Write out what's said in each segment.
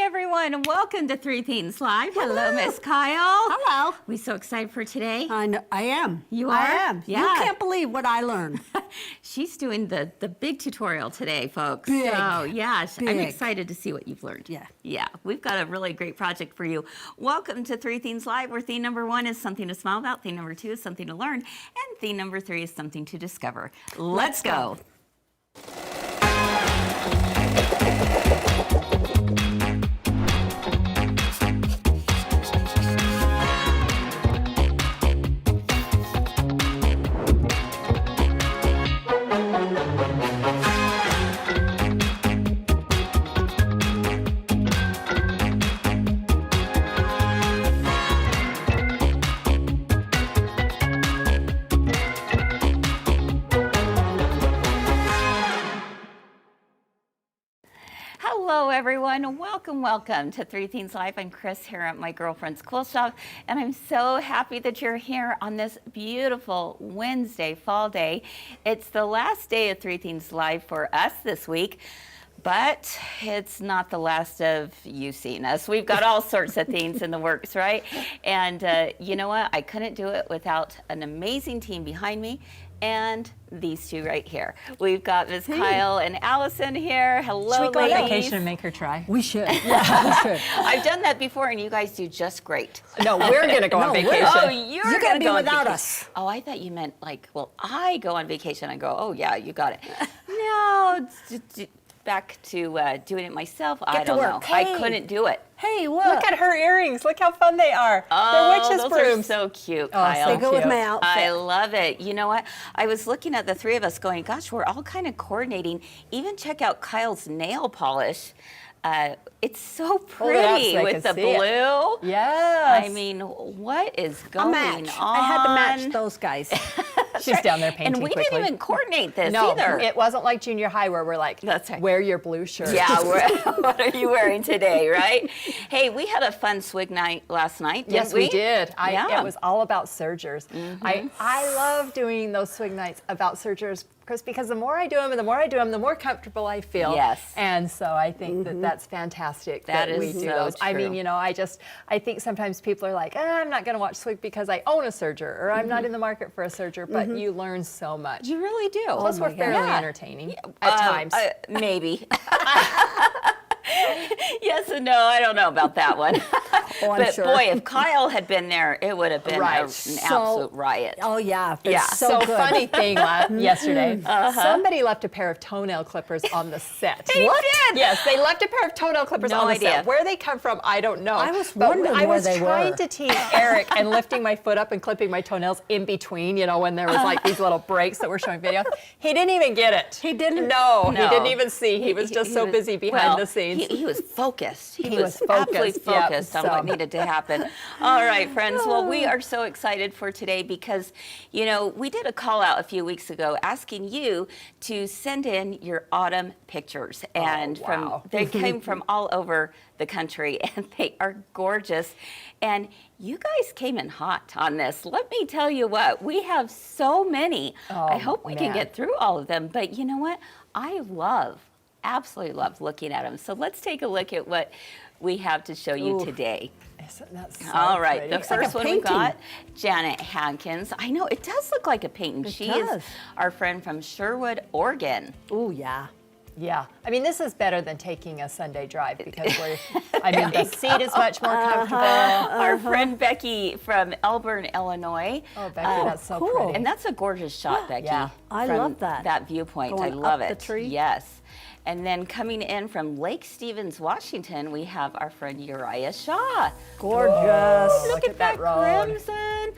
everyone, and welcome to Three Themes Live. Hello, Miss Kyle. Hello. We so excited for today. I am. You are? I am. Yeah. You can't believe what I learned. She's doing the big tutorial today, folks. Big. So, yeah, I'm Big. excited to see what you've learned. Yeah. Yeah, we've got a really great project for you. Welcome to Three Themes Live, where theme number 1 is something to smile about, theme number 2 is something to learn, and theme number 3 is something to discover. Let's go. Hello, everyone. Welcome to Three Themes Live. I'm Kris here at my girlfriend's Cool Shop, and I'm so happy that you're here on this beautiful Wednesday fall day. It's the last day of Three Themes Live for us this week, but it's not the last of you seeing us. We've got all sorts of things in the works, right? And you know what? I couldn't do it without an amazing team behind me and these two right here. We've got Miss Kyle and Allison here. Hello, Should we go on ladies. vacation and make her try? We should. Yeah, we should. I've done that before, and you guys do just great. No, we're going to go on vacation. Oh, you're gonna going to be go on without vacation. us. Oh, I thought you meant like, well, I go on vacation. I go, oh, yeah, you got it. No, back to doing it myself. I to don't know. work. I Hey. couldn't do it. Hey, look. Look at her earrings. Look how fun they are. Oh, They're witch's those brooms. are so cute, Oh, Kyle. They so go with cute. my outfit. I love it. You know what? I was looking at the three of us going, gosh, we're all kind of coordinating. Even check out Kyle's nail polish. It's so pretty so I with can the see it. blue. Yes. I mean, what is A going match. on? I had to match those guys. She's down there painting And we quickly. didn't even coordinate this No, either. it wasn't like junior high where we're like, That's right. wear your blue shirt. Yeah, what are you wearing today, right? Hey, we had a fun swig night last night, didn't Yes, we did. Yeah. It was all about sergers. I love doing those swig nights about sergers, Chris, because the more I do them and the more I do them, the more comfortable I feel. Yes. And so I think that that's fantastic That that we is do so those. I mean, true. you know, I think sometimes people are like, I'm not going to watch swig because I own a serger or I'm not in the market for a serger, but you learn so much. You really do. Plus, we're my fairly God. entertaining at times. Maybe. Yes and no, I don't know about that one. Oh, I'm but sure. boy, if Kyle had been there, it would have been Right. an So- absolute riot. Oh, yeah. They're Yeah. So good. Funny thing yesterday, somebody left a pair of toenail clippers on the set. They What? did? Yes, they left a pair of toenail clippers No on the idea. set. Where they come from, I don't know. I was But wondering I where was they trying were. to teach Eric and lifting my foot up and clipping my toenails in between, you know, when there was like these little breaks that were showing videos. He didn't even get it. He didn't? No, No. he didn't even see. He was just so was- busy behind well, the scenes. He was focused. He was focused, absolutely yep, focused on what so. needed to happen. All right, friends. Well, we are so excited for today because, you know, we did a call out a few weeks ago asking you to send in your autumn pictures. And wow. they came from all over the country, and they are gorgeous. And you guys came in hot on this. Let me tell you what, we have so many. I hope we can man. get through all of them. But you know what? I absolutely love looking at them. So let's take a look at what we have to show you today. Isn't that so All right, pretty? the like a first one we painting. got, Janet Hankins. I know, it does look like a painting. She is does. our friend from Sherwood, Oregon. Oh, yeah. Yeah, I mean, this is better than taking a Sunday drive because I mean, the seat is much more comfortable. Our friend Becky from Elburn, Illinois. Oh, Becky, that's so cool. pretty. And that's a gorgeous shot, Becky. Yeah. I from love that. That viewpoint. I Going love up it. the tree. Yes. And then coming in from Lake Stevens, Washington, we have our friend Uriah Shaw. Gorgeous. Look at that road. crimson.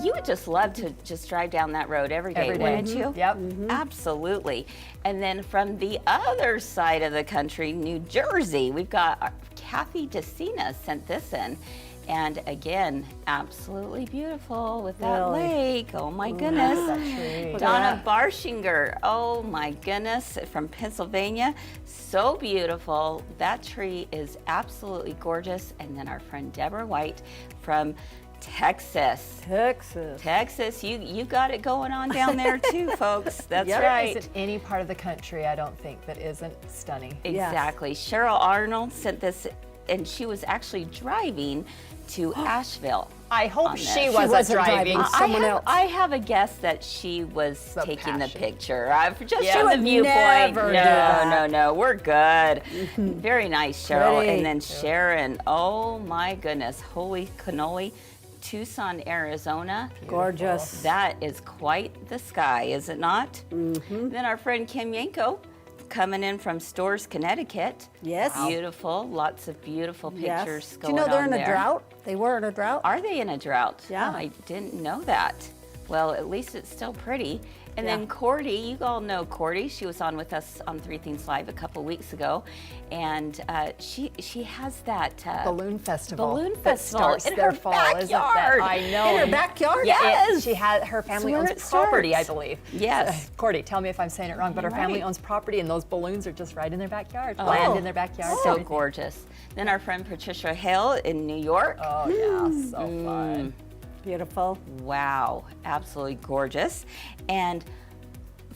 You would just love to just drive down that road every day, Every day. wouldn't you? Yep. Absolutely. And then from the other side of the country, New Jersey, we've got Kathy DeCina sent this in. And again, absolutely beautiful with that Really? lake. Oh my goodness. That tree. Donna Barshinger, oh my goodness, from Pennsylvania. So beautiful. That tree is absolutely gorgeous. And then our friend Deborah White from Texas. Texas, you got it going on down there too, folks. That's Yep. right. There isn't any part of the country, I don't think, that isn't stunning. Exactly. Cheryl Arnold sent this and she was actually driving to Asheville. I hope on she this. wasn't wasn't driving. driving. Someone else. I have a guess that she was The taking the passion. picture. Just Yeah. from She the would viewpoint. never do that. No, we're good. Very nice, Cheryl. Pretty. And then Sharon, oh my goodness, holy cannoli, Tucson, Arizona. Gorgeous. That is quite the sky, is it not? Then our friend Kim Yanko coming in from Storrs, Connecticut. Yes. Wow. Beautiful, lots of beautiful Yes. pictures Do going you on know they're in there. a drought? They were in a drought. Are they in a drought? Yeah. Oh, I didn't know that. Well, at least it's still pretty. And Yeah. then Cordy, you all know Cordy. She was on with us on Three Things Live a couple weeks ago, and she has that Balloon festival. Balloon that festival starts in their her fall, backyard. isn't that? I know. In her backyard? Yes. She had her family where owns it property, I starts. believe. Yes. Cordy, tell me if I'm saying it wrong, but her family Right. owns property, and those balloons are just right in their backyard, land in their backyard. So gorgeous. Then our friend Patricia Hale in New York. Oh yeah, so fun. Beautiful. Wow, absolutely gorgeous. And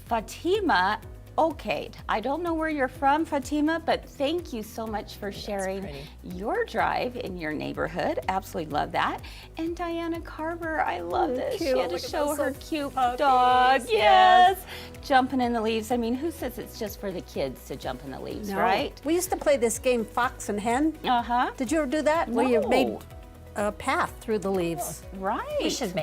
Fatima Okade. I don't know where you're from, Fatima, but thank you so much for sharing pretty. your drive in your neighborhood. Absolutely love that. And Diana Carver, I love this. She cute. had to Look at show those her little cute puppies. dog. Yes. Jumping in the leaves. I mean, who says it's just for the kids to jump in the leaves, No. right? We used to play this game, Fox and Hen. Uh-huh. Did you ever do that? Where you made No. a path through the leaves. Right. We should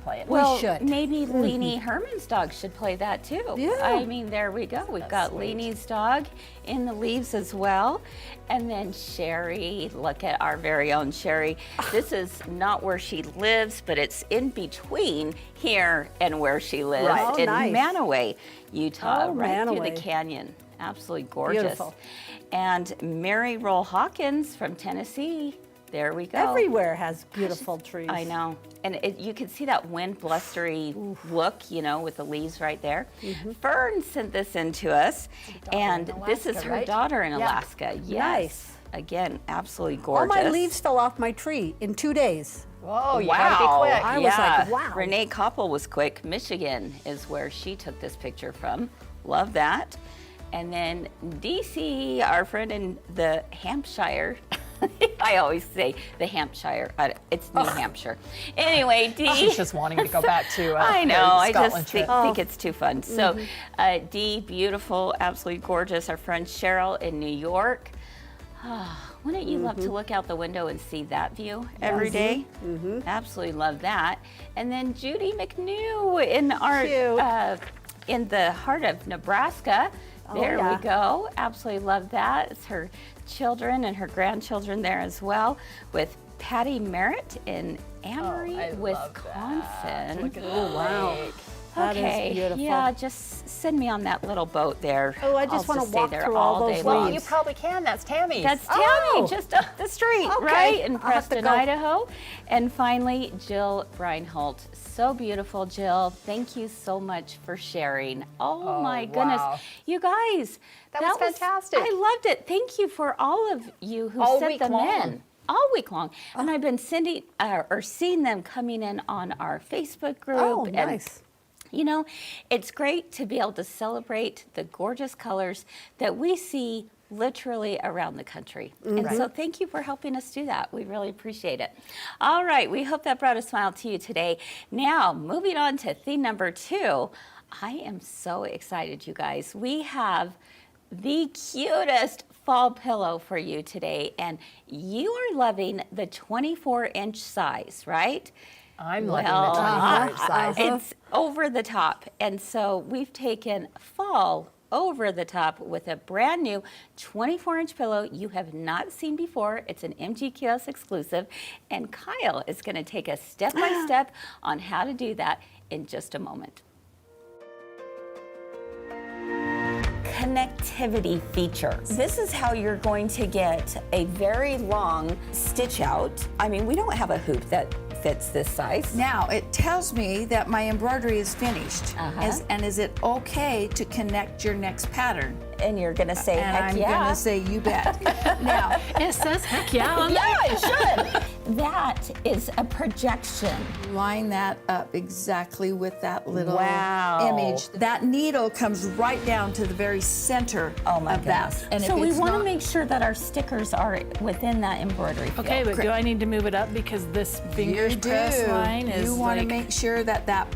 play it. Well, should. maybe Leanie Herman's dog should play that too. Yeah. I mean, there we go. We've got sweet. Leanie's dog in the leaves as well. And then Sherry, look at our very own Sherry. This is not where she lives, but it's in between here and where she lives Right. Oh, in nice. Manaway, Utah, Oh, right through the Manaway. canyon. Absolutely gorgeous. Beautiful. And Mary Roll Hawkins from Tennessee. There we go. Everywhere has beautiful trees. I know. And you can see that wind blustery look, you know, with the leaves right there. Fern sent this in to us, and in this is Alaska, her right? daughter in Yeah. Alaska. Yes. Nice. Again, absolutely All gorgeous. my leaves fell off my tree in 2 days. Whoa, you Wow. gotta be quick. I was Yeah. like, wow. Renee Koppel was quick. Michigan is where she took this picture from. Love that. And then DC, our friend in the Hampshire. I always say the Hampshire. It's New Hampshire. Anyway, Dee. She's just wanting to go back to I know. her I Scotland just trip. think it's too fun. So, Dee, beautiful, absolutely gorgeous. Our friend Cheryl in New York. Wouldn't you love to look out the window and see that view every day? Absolutely love that. And then Judy McNew in our Cute. in the heart of Nebraska. There yeah. we go. Absolutely love that. It's her children and her grandchildren there as well, with Patty Merritt in Amory, I love Wisconsin. that. Look at Oh, wow. lake. That is Okay, beautiful. yeah, just send me on that little boat there. Oh, I just I'll wanna stay walk there through all those day Well, long. you probably can. That's Tammy's. That's Tammy, Oh. just up the street, Okay, right in I'll have to Preston, go. Idaho. And finally, Jill Reinhold. So beautiful, Jill. Thank you so much for sharing. Oh my goodness. wow. You guys, That was fantastic. I loved it. Thank you for all of you who All sent week them long. in. All week long. And I've been sending or seeing them coming in on our Facebook group. Oh, and nice. you know, it's great to be able to celebrate the gorgeous colors that we see literally around the country. And so thank you for helping us do that. We really appreciate it. All right, we hope that brought a smile to you today. Now, moving on to theme number 2, I am so excited, you guys. We have the cutest fall pillow for you today, and you are loving the 24-inch size, right? I'm loving Well, the 24-inch size. It's over the top. And so we've taken fall over the top with a brand new 24-inch pillow you have not seen before. It's an MGQS exclusive. And Kyle is going to take us step by step on how to do that in just a moment. Connectivity feature. This is how you're going to get a very long stitch out. I mean, we don't have a hoop that fits this size. Now, it tells me that my embroidery is finished. Uh-huh. And is it okay to connect your next pattern? And you're gonna say, And heck I'm yeah. gonna say, you bet. Now, It says heck yeah on Yeah, it should. That is a projection. line that up exactly with that little Wow. image. That needle comes right down to the very center Oh my of that. goodness. And So if we it's want to not- make sure that our stickers are within that embroidery field. Okay, but do I need to move it up because this fingers you press do. line is You want to like, make sure that that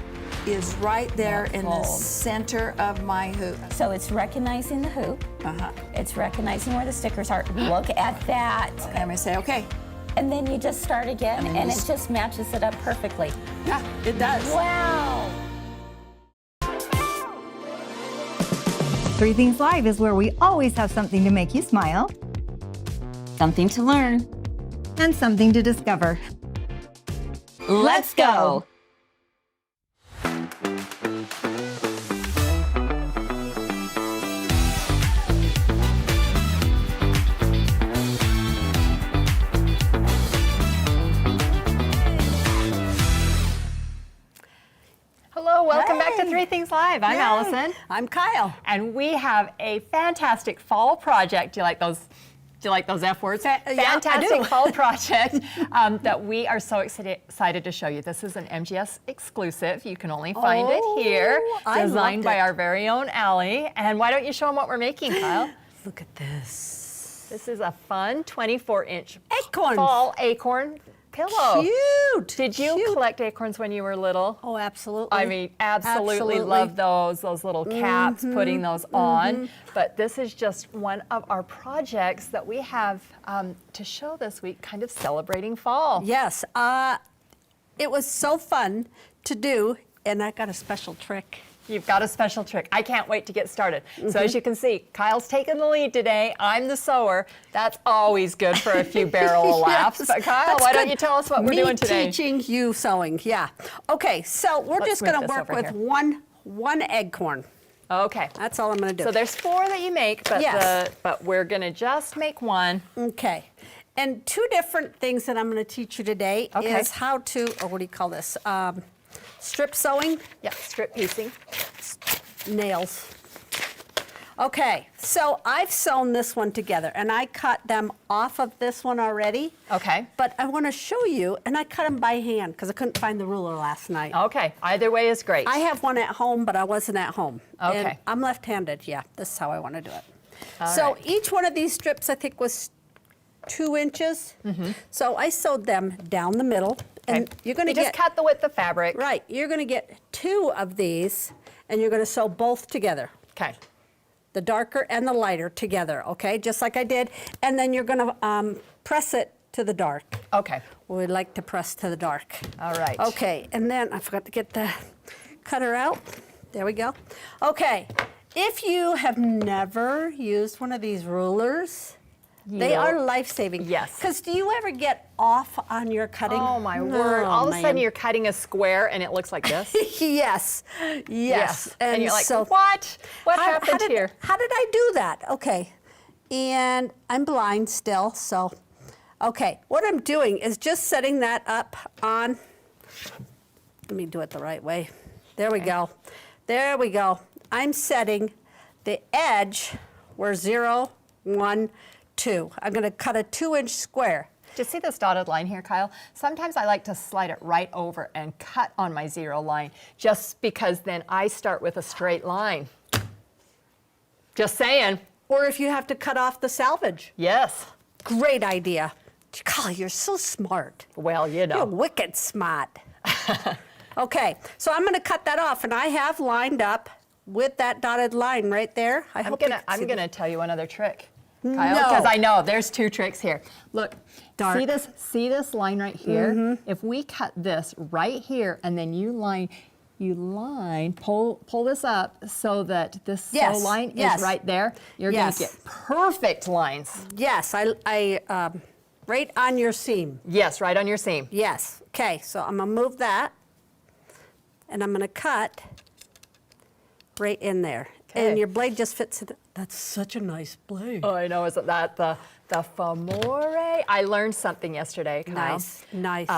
is right there Not in the fold. center of my hoop. So it's recognizing the hoop. Uh-huh. It's recognizing where the stickers are. Look at that. And I'm gonna say, okay, And then you just start again, then and you it just matches it up perfectly. yeah, it does. Wow. Three Things Live is where we always have something to make you smile Something to learn. and something to discover. Let's go. Hello, welcome back to Hey. Three Things Live. I'm Allison. I'm Kyle. And we have a fantastic fall project. Do you like those? Do you like those F words? Yeah, I Fantastic do. fall project that we are so excited to show you. This is an MGS exclusive. You can only find it here. Oh, I Designed loved by it. our very own Allie. And why don't you show them what we're making, Kyle? Look at this. This is a fun 24-inch Acorn. fall acorn pillow. Cute. Did you Cute. collect acorns when you were little? Oh, absolutely. I mean, absolutely love those little caps, putting those on. But this is just one of our projects that we have to show this week, kind of celebrating fall. Yes. It was so fun to do, and I got a special trick. You've got a special trick. I can't wait to get started. So as you can see, Kyle's taking the lead today. I'm the sewer. That's always good for a few barrel of laughs. Yes, But Kyle, that's why don't good. you tell us what we're Me doing today? teaching you sewing, yeah. Okay, so we're Let's just going move to this work over with here. one acorn. Okay. That's all I'm going to do. So there's 4 that you make, but Yes. but we're gonna just make one. Okay. And 2 different things that I'm going to teach you today Okay. is how to, or what do you call this? Strip sewing, Yeah, strip piecing. nails. Okay, so I've sewn this one together, and I cut them off of this one already. Okay. But I want to show you, and I cut them by hand because I couldn't find the ruler last night. Okay, either way is great. I have one at home, but I wasn't at home. And Okay. I'm left-handed, yeah. This is how I want to do it. All So right. each one of these strips, I think, was 2 inches. So I sewed them down the middle. And Okay. you're going to You just get, cut the width of fabric. right, you're going to get 2 of these, and you're going to sew both together. Okay. The darker and the lighter together, okay? Just like I did. And then you're going to press it to the dark. Okay. We like to press to the dark. All right. Okay, and then I forgot to get the cutter out. There we go. Okay, if you have never used one of these rulers, they Yeah. are life-saving. Yes. Because do you ever get off on your cutting? Oh my word! All of a sudden man. you're cutting a square and it looks like this. yes. And you're like, so what? What how happened did, here? How did I do that? Okay, and I'm blind still, so. Okay, what I'm doing is just setting that up on, let me do it the right way. There we go. There we go. I'm setting the edge where 0, 1, 2. I'm going to cut a 2-inch square. Do you see this dotted line here, Kyle? Sometimes I like to slide it right over and cut on my 0 line, just because then I start with a straight line. Just saying. Or if you have to cut off the salvage. Yes. Great idea. Golly, you're so smart. Well, you You're know. wicked smart. Okay, so I'm going to cut that off, and I have lined up with that dotted line right there. I hope you can see I'm that. gonna tell you another trick, No. Kyle, because I know there's 2 tricks here. Look, Dark. see this line right here? If we cut this right here and then you pull this up so that this Yes, sew line yes. is right there, you're Yes. gonna get perfect lines. Yes, I right on your seam. Yes, right on your seam. Yes. Okay, so I'm going to move that, and I'm going to cut right in there. Okay. And your blade just fits it. That's such a nice blade. Oh, I know, isn't that the femore? I learned something yesterday, Kyle. Nice, nice.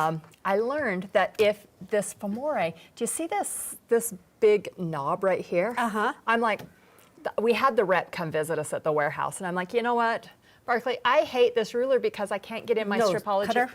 I learned that if this femore, do you see this big knob right here? Uh-huh. I'm like, we had the rep come visit us at the warehouse, and I'm like, you know what, Barkley, I hate this ruler because I can't get in my No, stripology. cutter?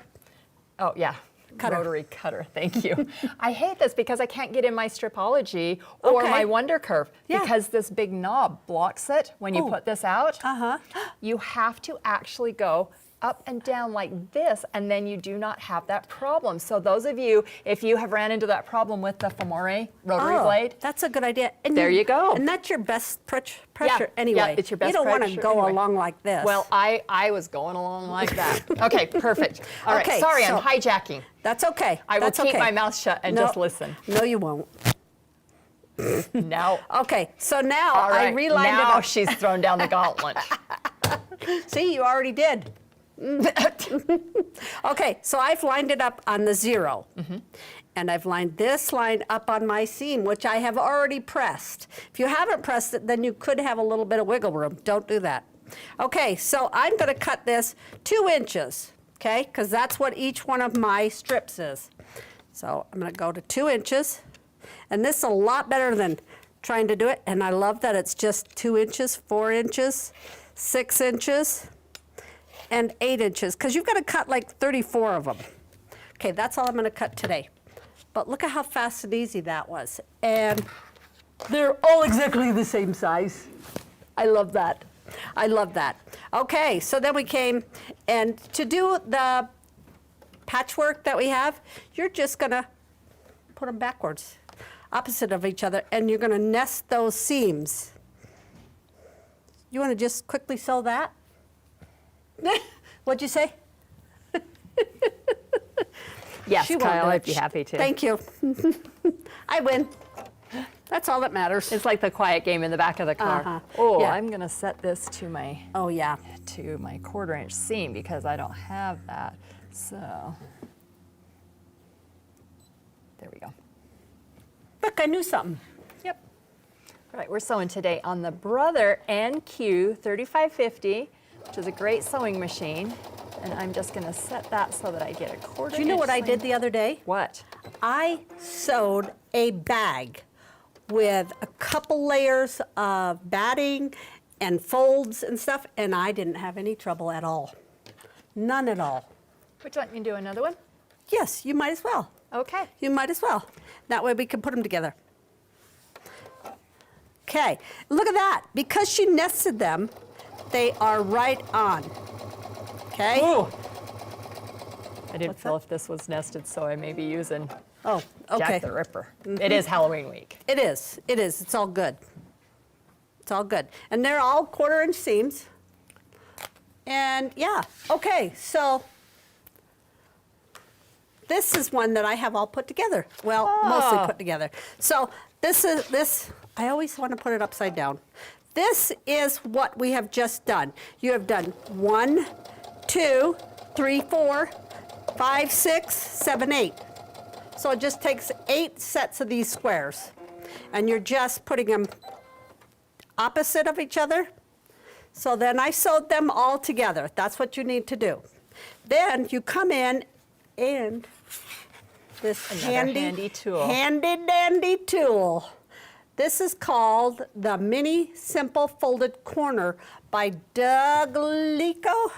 Oh, yeah. Cutter. Rotary cutter, thank you. I hate this because I can't get in my stripology or Okay. my Wonder Curve Yeah. because this big knob blocks it when you Oh. put this out. Uh-huh. You have to actually go up and down like this, and then you do not have that problem. So those of you, if you have ran into that problem with the Femore rotary blade, That's a good idea. And There you go. And that's your best pressure yeah, anyway. it's your best You don't want to pressure go anyway. along like this. Well, I was going along like that. Okay, perfect. All right, Okay, sorry, so- I'm hijacking. that's okay. I will That's keep okay. my mouth shut and No, just listen. No, you won't. Now, Okay, so now all right, I relined it now up. she's thrown down the gauntlet. See, you already did. Okay, so I've lined it up on the 0. And I've lined this line up on my seam, which I have already pressed. If you haven't pressed it, then you could have a little bit of wiggle room. Don't do that. Okay, so I'm going to cut this 2 inches, okay, because that's what each one of my strips is. So I'm going to go to 2 inches. And this is a lot better than trying to do it. And I love that it's just 2 inches, 4 inches, 6 inches, and 8 inches, because you've got to cut like 34 of them. Okay, that's all I'm going to cut today. But look at how fast and easy that was. And they're all exactly the same size. I love that. I love that. Okay, so then we came, and to do the patchwork that we have, you're just going to put them backwards, opposite of each other, and you're going to nest those seams. You want to just quickly sew that? What'd you say? Yes, She won't Kyle, do it. I'd be happy to. Thank you. I win. That's all that matters. It's like the quiet game in the back of the car. Uh-huh. Oh, Yeah. I'm going to set this to my Oh, yeah. 1/4 inch seam because I don't have that. So there we go. Look, I knew something. Yep. All right, we're sewing today on the Brother NQ 3550, which is a great sewing machine. And I'm just going to set that so that I get a 1/4 Do you know what I inch did seam. the other day? What? I sewed a bag with a couple layers of batting and folds and stuff, and I didn't have any trouble at all. None at all. Would you like me to do another one? Yes, you might as well. Okay. You might as well. That way we can put them together. Okay, look at that. Because she nested them, they are right on. Okay? Ooh. I didn't feel if this was nested, so I may be using Oh, okay. Jack the Ripper. It is Halloween week. It is. It is. It's all good. It's all good. And they're all 1/4 inch seams. And yeah, okay, so this is one that I have all put together. Well, mostly put together. So this, I always want to put it upside down. This is what we have just done. You have done 1, 2, 3, 4, 5, 6, 7, 8. So it just takes 8 sets of these squares. And you're just putting them opposite of each other. So then I sewed them all together. That's what you need to do. Then you come in and this Another handy tool. handy dandy tool. This is called the Mini Simple Folded Corner by Doug Leko.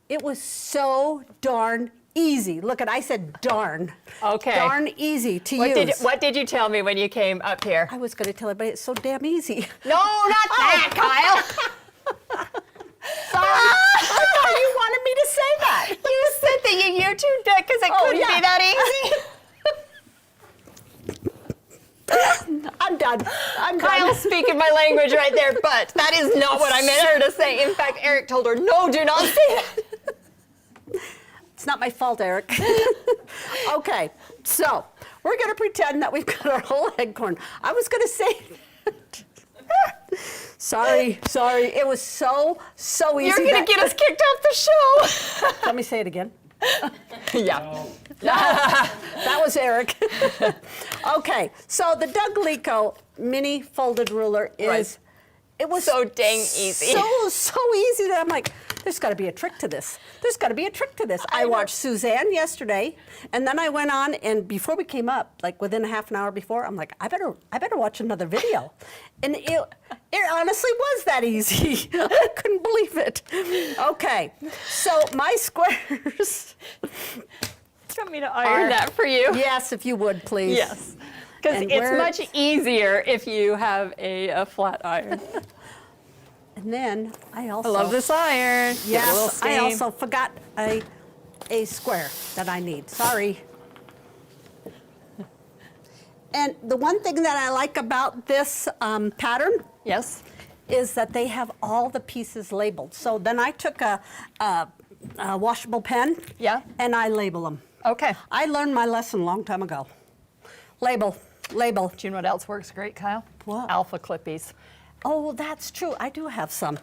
It was so darn easy. Look at, I said darn. Okay. Darn easy to use. What did you tell me when you came up here? I was going to tell everybody it's so damn easy. No, not that, Kyle. I thought you wanted me to say that. You said that you YouTubed it because it couldn't yeah. be that easy. I'm done. I'm Kyle's done. speaking my language right there, but that is not what I meant her to say. In fact, Eric told her, no, do not say that. It's not my fault, Eric. Okay, so we're going to pretend that we've got our whole acorn. I was going to say Sorry. It was so easy. You're going to get us kicked off the show. Let me say it again. Yeah. That was Eric. Okay, so the Doug Leko mini folded ruler is it was so dang easy. So easy that I'm like, there's got to be a trick to this. There's got to be a trick to this. I watched Suzanne yesterday, and then I went on, and before we came up, like within a half an hour before, I'm like, I better watch another video. And it honestly was that easy. I couldn't believe it. Okay, so my squares. Do you want me to iron that for you? Yes, if you would, please. Yes. Because And it's where- much easier if you have a flat iron. And then I also. I love this iron. Get a little Yes, I steam. also forgot a square that I need. Sorry. And the one thing that I like about this pattern Yes. is that they have all the pieces labeled. So then I took a washable pen. Yeah. And I label them. Okay. I learned my lesson a long time ago. Label, label. Do you know what else works great, Kyle? What? Alpha Clippies. Oh, that's true. I do have some.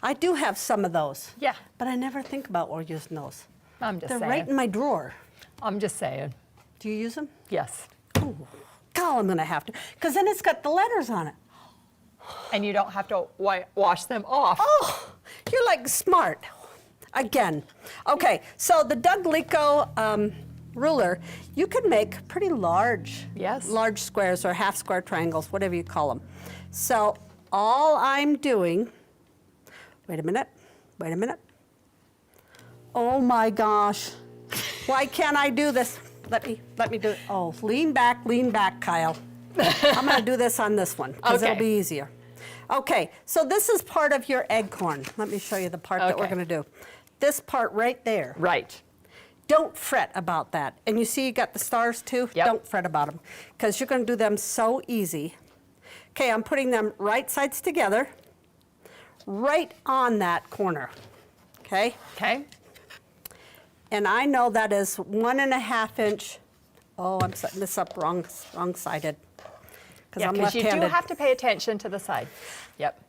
I do have some of those. Yeah. But I never think about using those. I'm just They're saying. right in my drawer. I'm just saying. Do you use them? Yes. God, I'm gonna have to, because then it's got the letters on it. And you don't have to wash them off. Oh, you're like smart. Again. Okay, so the Doug Leko ruler, you can make pretty large, Yes. large squares or half square triangles, whatever you call them. So all I'm doing, wait a minute. Oh my gosh, why can't I do this? Let me do it. Oh, lean back, Kyle. I'm gonna do this on this one, because Okay. it'll be easier. Okay, so this is part of your acorn. Let me show you the part that we're Okay. gonna do. This part right there. Right. Don't fret about that. And you see you got the stars too? Yep. Don't fret about them, because you're gonna do them so easy. Okay, I'm putting them right sides together, right on that corner, okay? Okay. And I know that is 1.5 inch. Oh, I'm setting this up wrong-sided, because Yeah, I'm because you do left-handed. have to pay attention to the side. Yep.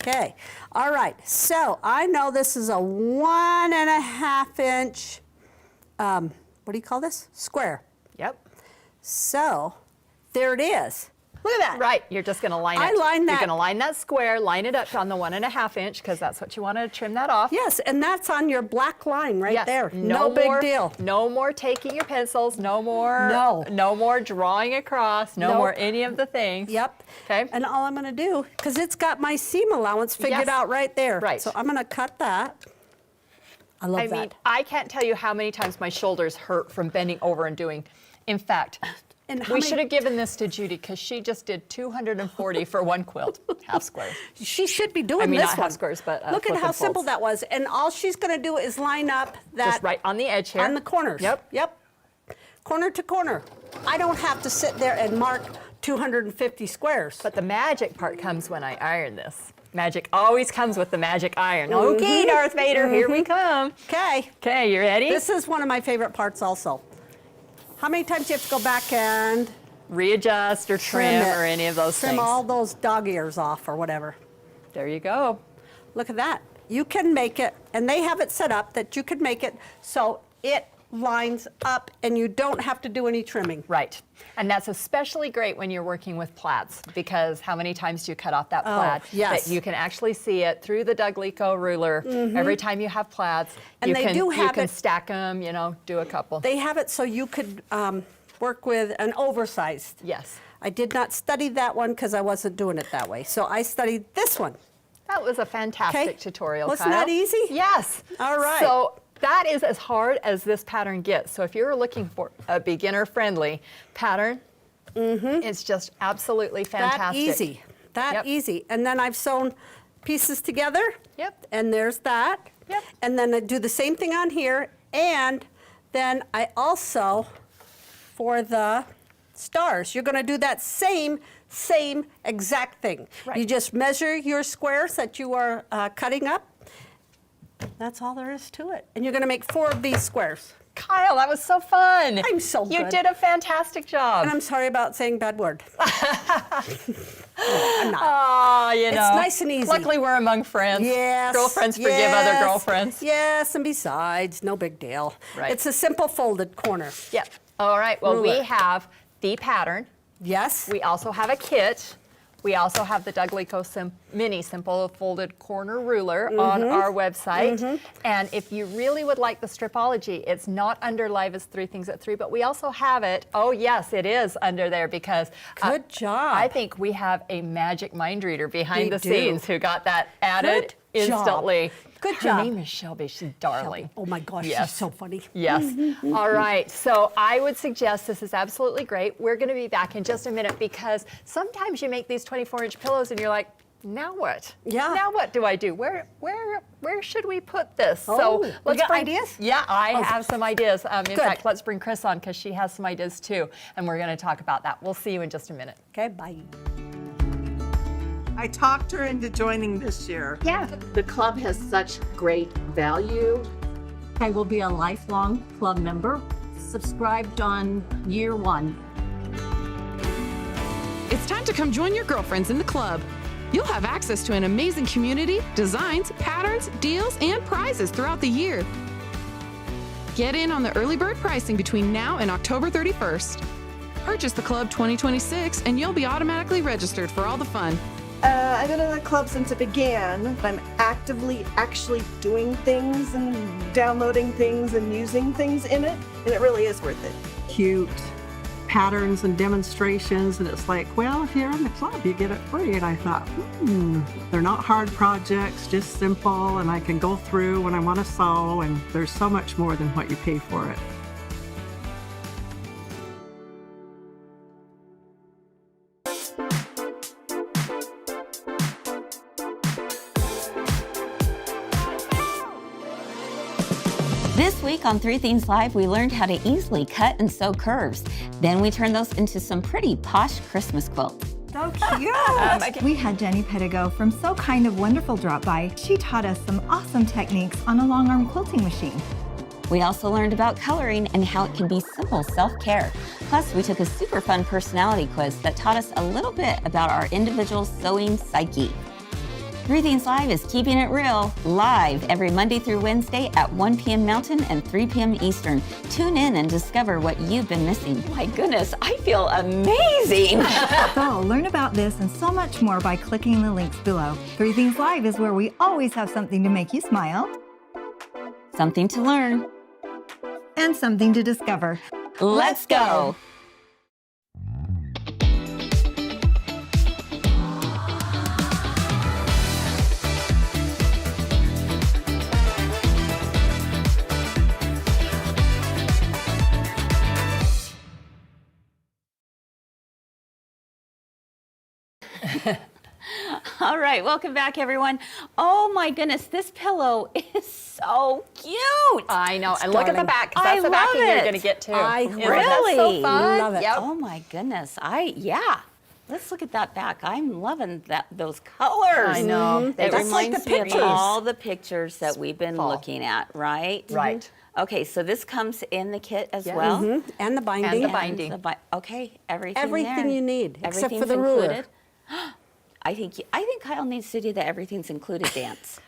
Okay, all right, so I know this is a 1.5 inch, what do you call this? Square. Yep. So, there it is. Look at that. Right. You're just going to line it. I line that- You're going to line that square, line it up on the 1.5 inch, because that's what you want to trim that off. Yes, and that's on your black line right Yes. there. No big more, deal. No more taking your pencils. No more. No. No more drawing across. No Nope. more any of the things. Yep. Okay. And all I'm going to do, because it's got my seam allowance figured Yes. out right there. Right. So I'm going to cut that. I love I that. mean, I can't tell you how many times my shoulders hurt from bending over and doing. In fact, And how we many- should have given this to Judy, because she just did 240 for one quilt, half square. She should be doing I mean, this not one. half squares, but, look at flipping how simple folds. that was. And all she's going to do is line up that Just right on the edge here. on the corners. Yep. Corner to corner. I don't have to sit there and mark 250 squares. But the magic part comes when I iron this. Magic always comes with the magic iron. Okay, Darth Vader, here we come. Okay. Okay, you ready? This is one of my favorite parts also. How many times do you have to go back and Readjust or trim it? or any of those Trim things. all those dog ears off or whatever. There you go. Look at that. You can make it, and they have it set up that you could make it so it lines up and you don't have to do any trimming. Right. And that's especially great when you're working with plaids, because how many times do you cut off that plaid? yes. That you can actually see it through the Doug Leko ruler. Every time you have plaids, And you they can, do you have can it- stack them, do a couple. They have it so you could work with an oversized. Yes. I did not study that one because I wasn't doing it that way. So I studied this one. That was a fantastic Okay. tutorial, Wasn't Kyle. that easy? Yes. All right. So that is as hard as this pattern gets. So if you're looking for a beginner-friendly pattern, it's just absolutely fantastic. That easy. That Yep. easy. And then I've sewn pieces together. Yep. And there's that. Yep. And then I do the same thing on here. And then I also, for the stars, you're going to do that same exact thing. Right. You just measure your squares that you are cutting up. That's all there is to it. And you're going to make 4 of these squares. Kyle, that was so fun. I'm so You good. did a fantastic job. And I'm sorry about saying bad word. I'm not. Oh, you know. It's nice and easy. Luckily, we're among friends. Yes. Girlfriends forgive other yes, girlfriends. Yes, and besides, no big deal. Right. It's a simple folded corner. Yep. All right. Well, we Ruler. have the pattern. Yes. We also have a kit. We also have the Doug Leko mini simple folded corner ruler on our website. And if you really would like the Stripology, it's not under Live as 3 Things at 3, but we also have it. Oh yes, it is under there because Good job. I think we have a magic mind reader behind We the do. scenes who got that added Good job. instantly. Good Her job. name is Shelby. She's darling. Oh my gosh, Yes. she's so funny. Yes. All right. So I would suggest this is absolutely great. We're going to be back in just a minute because sometimes you make these 24-inch pillows and you're like, now what? Yeah. Now what do I do? Where should we put this? Oh, so we got ideas? Yeah, I have some ideas. In Good. fact, let's bring Kris on because she has some ideas too, and we're going to talk about that. We'll see you in just a minute. Okay, bye. I talked her into joining this year. The club has such great value. I will be a lifelong club member, subscribed on year 1. It's time to come join your girlfriends in the club. You'll have access to an amazing community, designs, patterns, deals, and prizes throughout the year. Get in on the early bird pricing between now and October 31st. Purchase the Club 2026 and you'll be automatically registered for all the fun. I've been in the club since it began. I'm actively actually doing things and downloading things and using things in it, and it really is worth it. Cute patterns and demonstrations, and it's like, well, if you're in the club, you get it free. And I thought, they're not hard projects, just simple, and I can go through when I want to sew, and there's so much more than what you pay for it. This week on 3 Things Live, we learned how to easily cut and sew curves. Then we turned those into some pretty posh Christmas quilts. So cute. We had Jenny Pedigo from So Kind of Wonderful drop by. She taught us some awesome techniques on a long arm quilting machine. We also learned about coloring and how it can be simple self-care. Plus, we took a super fun personality quiz that taught us a little bit about our individual sewing psyche. 3 Things Live is keeping it real, live every Monday through Wednesday at 1 p.m. Mountain and 3 p.m. Eastern. Tune in and discover what you've been missing. My goodness, I feel amazing. So learn about this and so much more by clicking the links below. 3 Things Live is where we always have something to make you smile Something to learn. and something to discover. Let's go. All right, welcome back, everyone. Oh my goodness, this pillow is so cute. I know. And look at the darling. back, 'cause I that's the backing love you're it. going to get too. I Isn't that really so fun? love it. Yep. Oh my goodness, yeah. Let's look at that back. I'm loving those colors. I know. It That's like reminds the me of pictures. all the pictures that we've been Fall. looking at, right? Right. Okay, so this comes in the kit as Yeah. well. And the binding. And the And binding. okay, everything Everything there. you need, except for Everything's the ruler. included. I think Kyle needs to do the everything's included dance.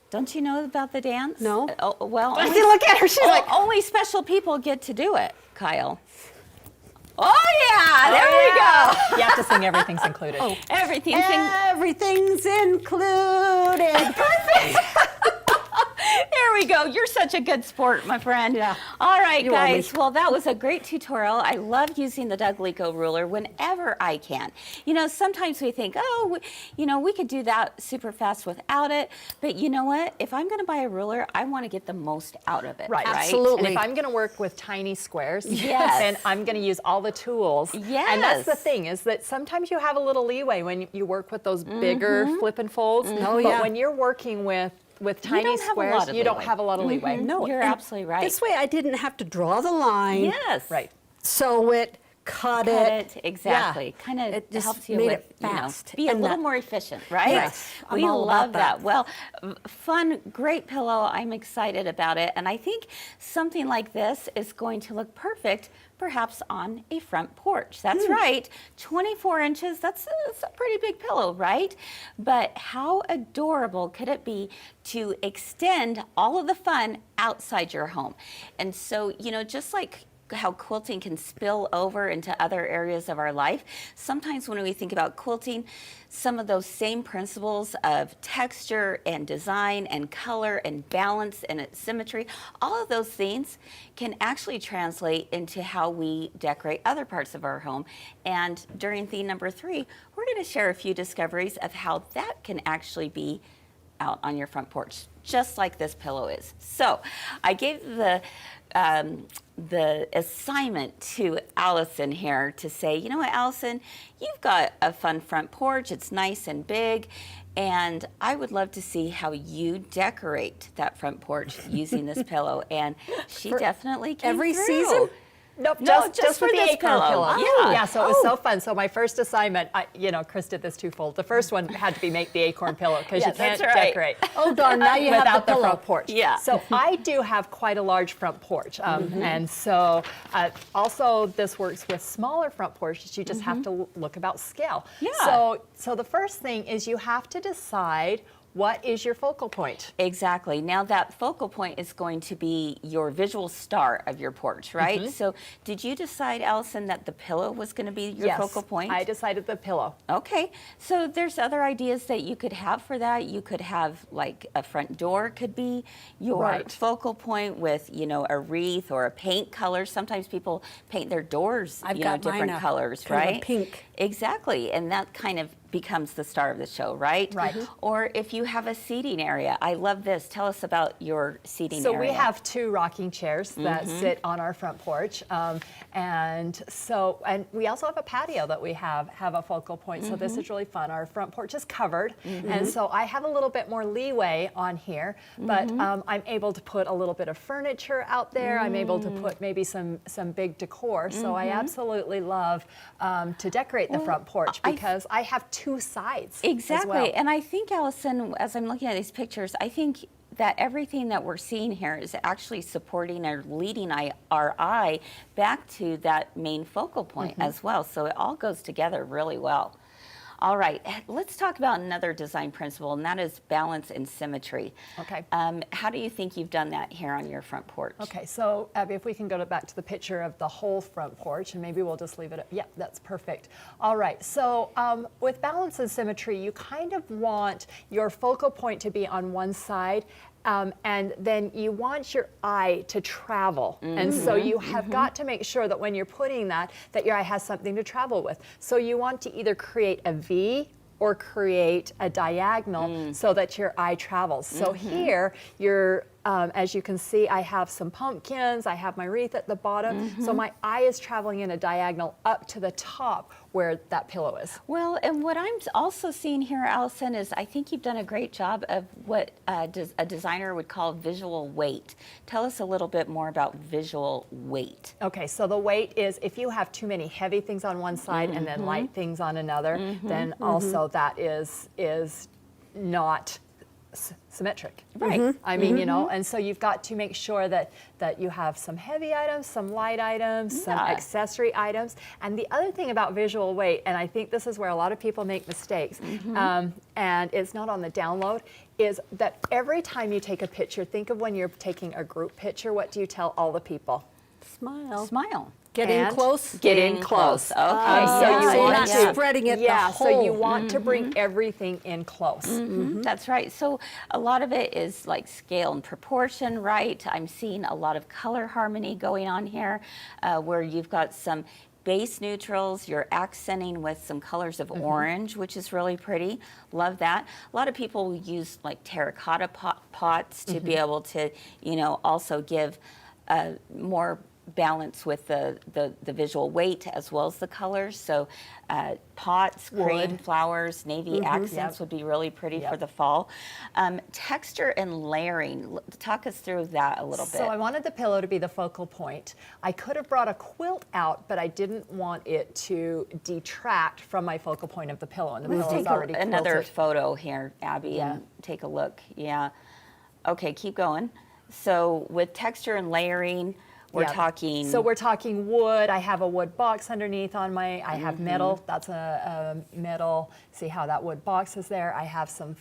Don't you know about the dance? No. Oh, well, See, look at her. She's like, only special people get to do it, Kyle. Oh yeah, there we go. You have to sing Everything's Included. Everything's in. Everything's included. There we go. You're such a good sport, my friend. Yeah. All right, You owe me. guys. Well, that was a great tutorial. I love using the Doug Leko ruler whenever I can. You know, sometimes we think, oh, we could do that super fast without it. But you know what? If I'm going to buy a ruler, I want to get the most out of it. Right. Absolutely. And if I'm going to work with tiny squares, Yes. then I'm going to use all the tools. Yes. And that's the thing is that sometimes you have a little leeway when you work with those bigger flip and folds. Oh, but yeah. when you're working with tiny don't have a squares, lot of you don't leeway. have a lot of leeway. No, You're and absolutely right. This way I didn't have to draw the line, Yes. Right. sew it, cut Cut it, exactly. Yeah. Kind of It just helps you made with, it fast. be a And little that- more efficient, right? Yes, I'm We all love about that. Well, fun, great pillow. I'm excited about it. And I think something like this is going to look perfect perhaps on a front porch. That's right. 24 inches, that's a pretty big pillow, right? But how adorable could it be to extend all of the fun outside your home? And so, just like how quilting can spill over into other areas of our life. Sometimes when we think about quilting, some of those same principles of texture and design and color and balance and symmetry, all of those things can actually translate into how we decorate other parts of our home. And during theme number 3, we're going to share a few discoveries of how that can actually be out on your front porch, just like this pillow is. So I gave the assignment to Allison here to say, you know what, Allison, you've got a fun front porch. It's nice and big. And I would love to see how you decorate that front porch using this pillow. And she definitely came every through. season? Nope, No, just for with the this Acorn pillow. pillow. Yeah. So it was so fun. So my first assignment, Kris did this twofold. The first one had to be make the Acorn pillow because Yeah, you can't that's right. decorate. Oh, darn, now you have without the pillow. front porch. Yeah. So I do have quite a large front porch. And so also this works with smaller front porches. You just have to look about scale. Yeah. So the first thing is you have to decide what is your focal point. Exactly. Now that focal point is going to be your visual star of your porch, right? So did you decide, Allison, that the pillow was going to be your focal point? I decided the pillow. Okay. So there's other ideas that you could have for that. You could have like a front door could be your focal point with, a wreath or a paint color. Sometimes people paint their doors, I've got different mine colors, kind of a right? pink. Exactly. And that kind of becomes the star of the show, right? Right. Or if you have a seating area. I love this. Tell us about your seating So area. we have 2 rocking chairs that sit on our front porch, and we also have a patio that we have a focal point. So this is really fun. Our front porch is covered, and so I have a little bit more leeway on here, but I'm able to put a little bit of furniture out there. I'm able to put maybe some big decor. So I absolutely love to decorate the front porch because I have 2 sides. Exactly. As well. And I think, Allison, as I'm looking at these pictures, I think that everything that we're seeing here is actually supporting or leading our eye back to that main focal point as well. So it all goes together really well. All right, let's talk about another design principle, and that is balance and symmetry. Okay. How do you think you've done that here on your front porch? Okay, so Abby, if we can go back to the picture of the whole front porch, and maybe we'll just leave it at, yeah, that's perfect. All right, so with balance and symmetry, you kind of want your focal point to be on one side, and then you want your eye to travel. And so you have got to make sure that when you're putting that your eye has something to travel with. So you want to either create a V or create a diagonal so that your eye travels. So here, as you can see, I have some pumpkins, I have my wreath at the bottom, so my eye is traveling in a diagonal up to the top where that pillow is. Well, and what I'm also seeing here, Allison, is I think you've done a great job of what a designer would call visual weight. Tell us a little bit more about visual weight. Okay, so the weight is if you have too many heavy things on one side and then light things on another, then also that is not symmetric. Right. I mean, and so you've got to make sure that you have some heavy items, some light items, some accessory items. And the other thing about visual weight, and I think this is where a lot of people make mistakes, and it's not on the download, is that every time you take a picture, think of when you're taking a group picture, what do you tell all the people? Smile. Smile. Get in And close. Get in close. Okay. So you So you're want not to spreading it the so you whole. want to bring everything in close. That's right. So a lot of it is like scale and proportion, right? I'm seeing a lot of color harmony going on here, where you've got some base neutrals, you're accenting with some colors of orange, which is really pretty. Love that. A lot of people use like terracotta pots to be able to, also give more balance with the visual weight as well as the colors. So pots, cream, flowers, navy accents would be really pretty for the fall. Texture and layering. Talk us through that a little bit. So I wanted the pillow to be the focal point. I could have brought a quilt out, but I didn't want it to detract from my focal point of the pillow. And the Let's pillow is take already another quilted. photo here, Abby, and take a look. Yeah. Okay, keep going. So with texture and layering, we're talking. So we're talking wood. I have a wood box underneath on I have metal. That's a metal. See how that wood box is there. I have some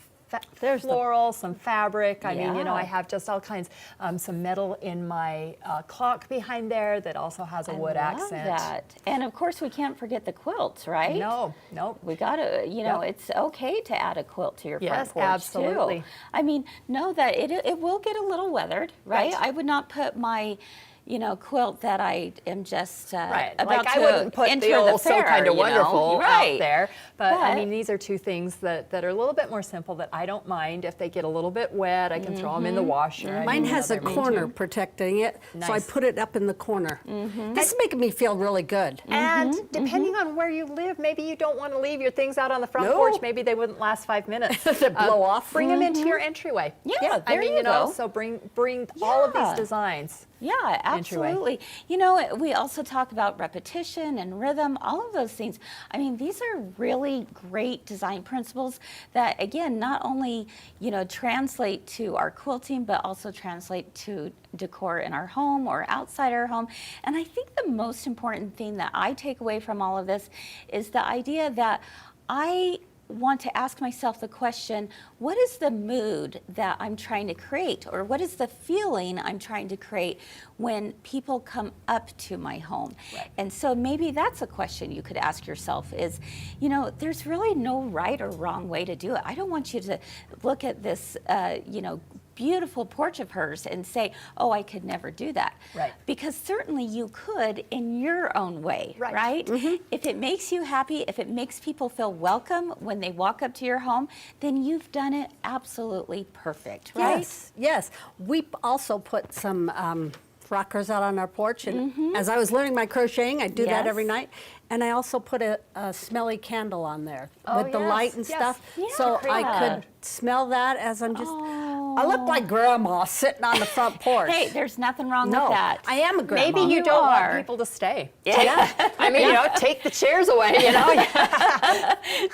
There's the- floral, some fabric. I mean, you know, Yeah. I have just all kinds, some metal in my clock behind there that also has a wood I love accent. that. And of course, we can't forget the quilts, right? No, nope. We gotta, you know, Yep. it's okay to add a quilt to your Yes, front porch absolutely. too. I mean, know that it will get a little weathered, right? Right. I would not put my, you know, quilt that I am just Right, about like to I wouldn't put enter the old So fair, Kind of you know? Wonderful right. out there. But I But- mean, these are two things that are a little bit more simple that I don't mind. If they get a little bit wet, I can throw them in the washer. I Mine mean, you know, has a they're made corner to- protecting it, so I Nice. put it up in the corner. This is making me feel really good. And depending on where you live, maybe you don't want to leave your things out on the front No. porch. Maybe they wouldn't last 5 minutes. They blow off. Bring them into your entryway. Yeah, I there mean, you you know, go. so bring all of Yeah. these designs. Yeah, entryway. absolutely. You know, we also talk about repetition and rhythm, all of those things. I mean, these are really great design principles that, again, not only, you know, translate to our quilting, but also translate to decor in our home or outside our home. And I think the most important thing that I take away from all of this is the idea that I want to ask myself the question, what is the mood that I'm trying to create, or what is the feeling I'm trying to create when people come up to my home? Right. And so maybe that's a question you could ask yourself is, you know, there's really no right or wrong way to do it. I don't want you to look at this, you know, beautiful porch of hers and say, oh, I could never do that. Right. Because certainly you could in your own way, Right. right? If it makes you happy, if it makes people feel welcome when they walk up to your home, then you've done it absolutely perfect, right? Yes, yes. We also put some rockers out on our porch, and as I was learning my crocheting, I do that every Yes. night. And I also put a smelly candle on there Oh, with the yes, light and yes. stuff, Yeah. so I Yeah. could smell that as I'm just. I look like Grandma sitting on the front porch. Hey, there's nothing wrong no, with that. I am a grandma. Maybe you You don't are. want people to stay. Yeah. I mean, you know, take the chairs away, you know.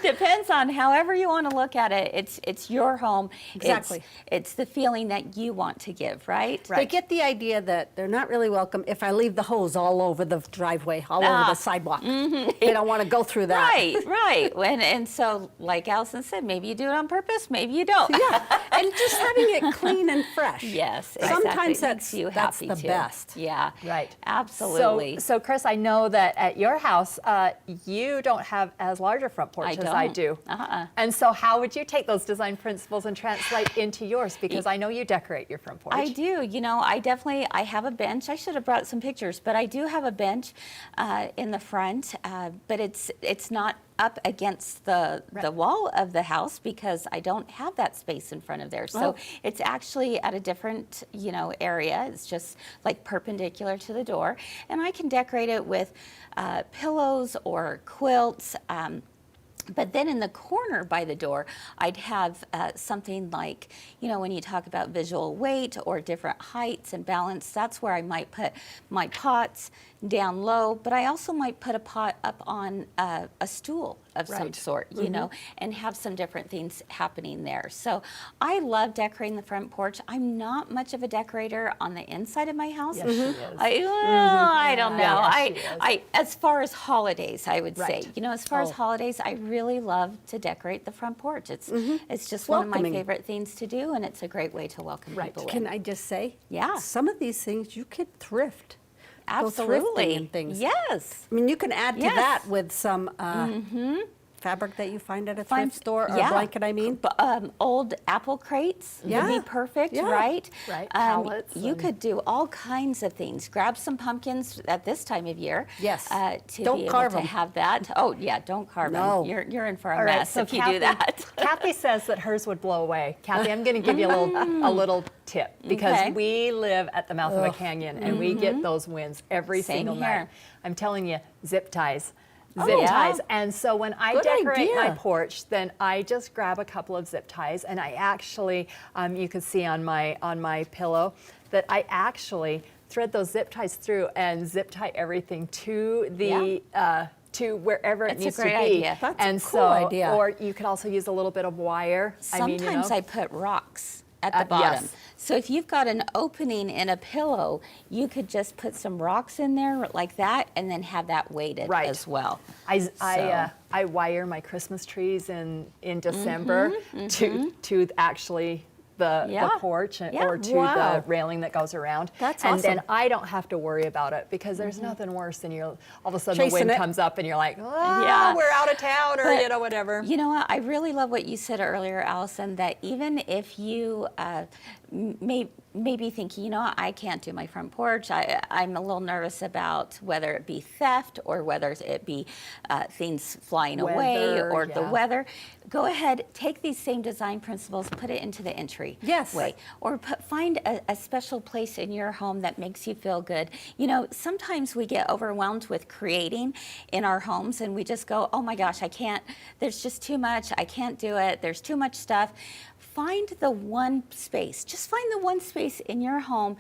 Depends on however you want to look at it. It's your home. Exactly. It's the feeling that you want to give, right? They get the idea that they're not really welcome if I leave the hose all over the driveway, all over the sidewalk. They don't want to go through that. Right, right. And so, like Allison said, maybe you do it on purpose, maybe you don't. Yeah, and just having it clean and fresh. Yes, exactly. Sometimes It that's makes you that's happy the too. best. Yeah. Right. Absolutely. So, Kris, I know that at your house, you don't have as large a front porch I as I don't. do. Uh-uh. And so how would you take those design principles and translate into yours? Because I know you decorate your front porch. I do. You know, I have a bench. I should have brought some pictures, but I do have a bench in the front, but it's not up against the wall of the house because I don't have that space in front of there. So it's actually at a different, you know, area. It's just like perpendicular to the door. And I can decorate it with pillows or quilts. But then in the corner by the door, I'd have something like, you know, when you talk about visual weight or different heights and balance, that's where I might put my pots down low, but I also might put a pot up on a stool of some Right. sort, you know, and have some different things happening there. So I love decorating the front porch. I'm not much of a decorator on the inside of my house. Yes, she is. I don't know. Yes, she is. I as far as holidays, I would Right. say, you know, as far as holidays, I really love to decorate the front porch. It's just one of my Welcoming. favorite things to do, and it's a great way to welcome people Can in. I just say? Yeah. Some of these things you could thrift. Go thrifting Absolutely. and things. Yes. I mean, you can add to Yes. that with some fabric that you find at a Find- thrift store, or yeah. blanket, I mean. Old apple crates would Yeah. be perfect, Yeah. right? Right, pallets You and- could do all kinds of things. Grab some pumpkins at this time of year. Yes. To Don't be able carve to 'em. have that. Oh yeah, don't carve No. them. You're in for a All right, mess so if you do that. Kathy says that hers would blow away. Kathy, I'm going to give you a little tip because Okay. we live at the mouth of a canyon and we get those winds every Same single here. night. I'm telling you, zip ties. Oh, Zip yeah. ties. And so when I Good decorate my idea. porch, then I just grab a couple of zip ties, and I actually, you can see on my pillow that I actually thread those zip ties through and zip tie everything to the to wherever it That's a needs to great be. idea. That's a and cool so, idea. or you could also use a little bit of wire. Sometimes I mean, you know. I put rocks at the bottom. Yes. So if you've got an opening in a pillow, you could just put some rocks in there like that and then have that weighted as well. I wire my Christmas trees in December to actually the porch or to the railing that goes around. That's and awesome. then I don't have to worry about it because there's nothing worse than all of a sudden the Chasing wind it. comes up and you're like, oh, we're out of town or But whatever. You know what? I really love what you said earlier, Allison, that even if you maybe thinking, you know what, I can't do my front porch. I'm a little nervous about whether it be theft or whether it be things flying away or the weather. Go ahead, take these same design principles, put it into the entry way, or find a special place in your home that makes you feel good. You know, sometimes we get overwhelmed with creating in our homes and we just go, oh my gosh, I can't, there's just too much, I can't do it, there's too much stuff. Find the one space, just find the one space in your home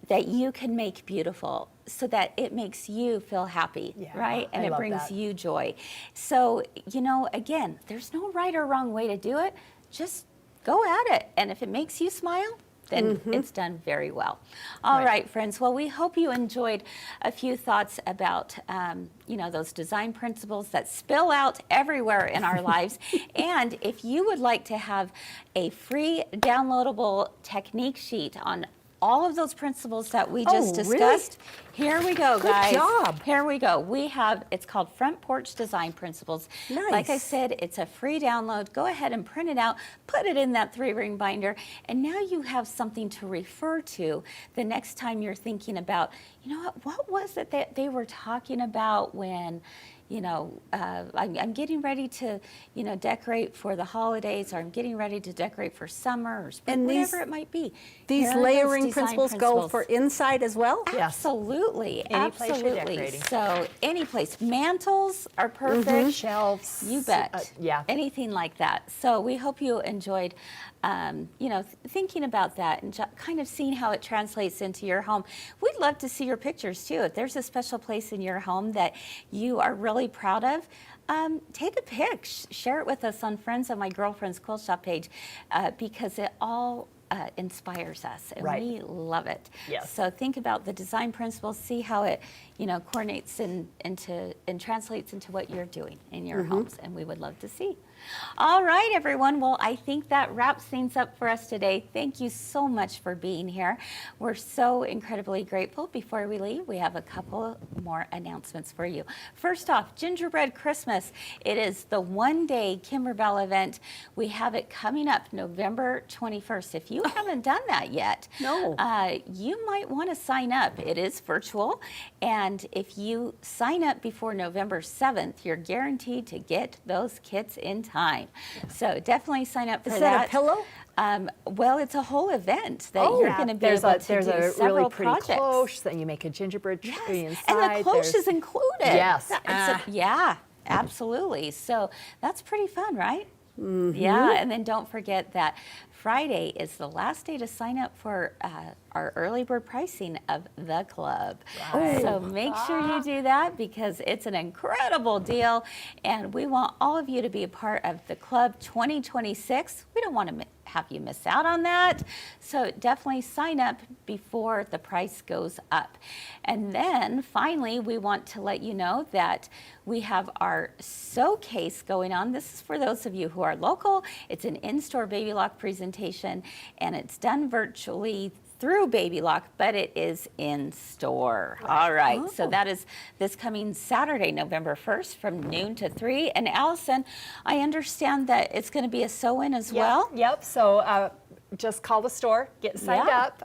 that you can make beautiful so that it makes you feel happy, right? And it brings you joy. So, you know, again, there's no right or wrong way to do it. Just go at it. And if it makes you smile, then it's done very well. All right, friends. Well, we hope you enjoyed a few thoughts about, you know, those design principles that spill out everywhere in our lives. And if you would like to have a free downloadable technique sheet on all of those principles that we just discussed, here we go, guys. Good job. Here we go. We have, it's called Front Porch Design Principles. Nice. Like I said, it's a free download. Go ahead and print it out, put it in that 3-ring binder, and now you have something to refer to the next time you're thinking about, you know what was it that they were talking about when, you know, I'm getting ready to, you know, decorate for the holidays, or I'm getting ready to decorate for summer, or spring, And whatever it might be. These Here are those layering design principles go for inside as well? Absolutely, Any place you're absolutely. decorating. So any place, mantles are perfect. Shelves. You bet. Anything like that. So we hope you enjoyed, you know, thinking about that and kind of seeing how it translates into your home. We'd love to see your pictures too. If there's a special place in your home that you are really proud of, take a pic, share it with us on Friends of My Girlfriend's Quilt Shop page, because it all inspires us, and we love it. Yes. So think about the design principles, see how it, you know, coordinates into and translates into what you're doing in your homes, and we would love to see. All right, everyone. Well, I think that wraps things up for us today. Thank you so much for being here. We're so incredibly grateful. Before we leave, we have a couple more announcements for you. First off, Gingerbread Christmas. It is the one-day Kimberbell event. We have it coming up November 21st. If you haven't done that yet, you might want to sign up. It is virtual, and if you sign up before November 7th, you're guaranteed to get those kits in time. So definitely sign up for that. Is that a pillow? Well, it's a whole event that you're going to be able to do There's a several really pretty projects. cloche that you make a gingerbread tree inside. And the cloche is included. Yes. Yeah, absolutely. So that's pretty fun, right? Yeah, and then don't forget that Friday is the last day to sign up for our early bird pricing of the club. So make sure you do that because it's an incredible deal, and we want all of you to be a part of the club 2026. We don't want to have you miss out on that. So definitely sign up before the price goes up. And then finally, we want to let you know that we have our showcase going on. This is for those of you who are local. It's an in-store Baby Lock presentation, and it's done virtually through Baby Lock, but it is in store. All right, so that is this coming Saturday, November 1st from noon to 3. And Allison, I understand that it's going to be a sew-in as well? Yep, so just call the store, get signed up,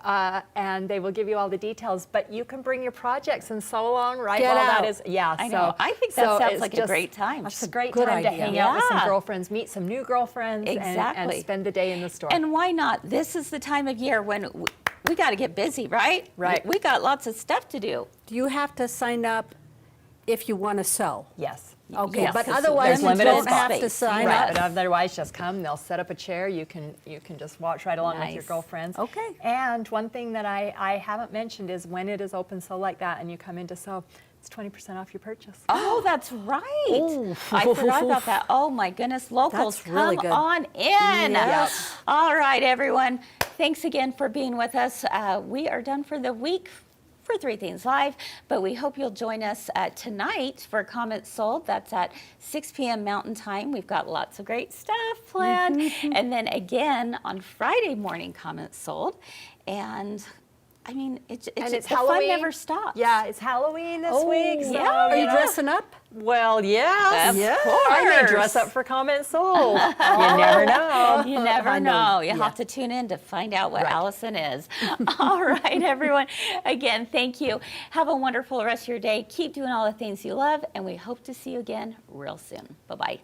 and they will give you all the details. But you can bring your projects and sew along right while that is. Yeah, I know. I think that sounds like a great time. It's a great time to hang out with some girlfriends, meet some new girlfriends, and spend the day in the store. And why not? This is the time of year when we got to get busy, right? Right. We got lots of stuff to do. Do you have to sign up if you want to sew? Yes. Okay, Yes, but there's otherwise you limited don't have space. to sign Right, up. but otherwise just come, they'll set up a chair, you can just watch right along with your girlfriends. Okay. And one thing that I haven't mentioned is when it is open sew like that and you come in to sew, it's 20% off your purchase. Oh, that's right. I forgot about that. Oh my goodness, locals, That's really come good. on in. Yes. All right, everyone. thanks again for being with us. We are done for the week for Three Things Live, but we hope you'll join us tonight for Comments Sold. That's at 6 p.m. Mountain Time. We've got lots of great stuff planned. And then again on Friday morning, Comments Sold. And I mean, it's And it's the Halloween. fun never stops. Yeah, it's Halloween this week. So, yeah. Are you dressing up? Well, yes. Of I may course. dress up for Comments Sold. You never know. You never know. You'll Yeah. have to tune in to find out what Allison is. All right, everyone. Again, thank you. Have a wonderful rest of your day. Keep doing all the things you love, and we hope to see you again real soon. Bye-bye.